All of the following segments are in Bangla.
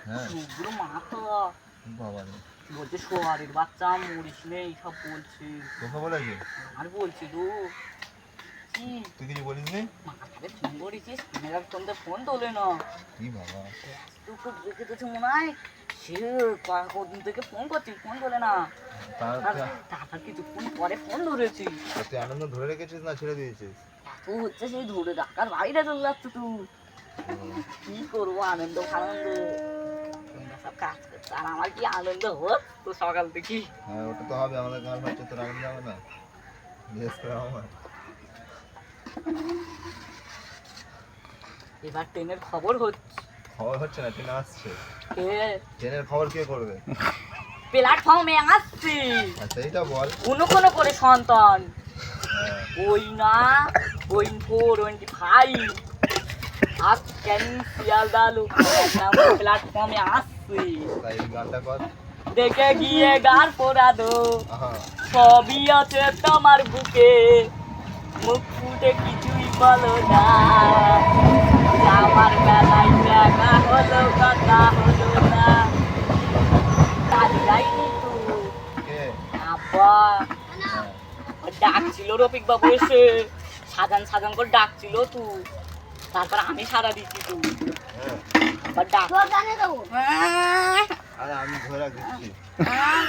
হ্যাঁ পুরো মাথা বাবা রে, বলছে সোয়ারের বাচ্চা মরিস নেই সব বলছে। তোকে বলেছে? আর বলছি তো কি তুই কিছু বলিস নি? মাথাকে ফোন করেছিস মেয়েরা ফোনতে ফোন তোলে না। কি বাবা, তুই খুব দেখে তো মনে হয় সে কদিন থেকে ফোন করছিস ফোন তোলে না। তারপর কিছুক্ষণ পরে ফোন ধরেছি। তুই আনন্দ ধরে রেখেছিস না ছেড়ে দিয়েছিস? এত হচ্ছে সেই ধরে ডাকার বাইরে চলে যাচ্ছে তুই। কি করবো আনন্দ ফানন্দ সব কাজ করছে আর আমার কি আনন্দ হোক তো সকাল থেকে। হ্যাঁ ওটা তো হবে, আমাদের গান হচ্ছে, তোর আনন্দ হবে না? বিশেষ করে আমার এবার ট্রেনের খবর হচ্ছে। খবর হচ্ছে না, ট্রেন আসছে। ট্রেনের খবর কে করবে? প্ল্যাটফর্মে আসছে। আচ্ছা এইটা বল। কোনো কোনো করে সন্তান হ্যাঁ, ওই না 24-25 আজ কেন শিয়ালদা লোক প্ল্যাটফর্মে আসছে। তাই এই গানটা কর। দেখে গিয়ে গান পোড়া দো আহা, সবই আছে তোমার বুকে মুখ ফুটে কিছুই বলো না। আমার বেলায় দেখা হলো কথা হলো না। কাজ যাইনি তো কে? আব্বা হ্যাঁ, ডাকছিল রফিক বাবু এসে সাজান সাজান করে ডাকছিল তু। তারপর আমি সারা দিচ্ছি তু হ্যাঁ। আবার ডাক আরে আমি ধরে দিচ্ছি। হ্যাঁ,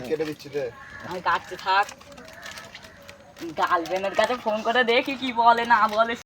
কেটে দিচ্ছি রে। আমি কাটতে থাক। গার্লফ্রেন্ডের কাছে ফোন করে দেখি কি বলে না বলে।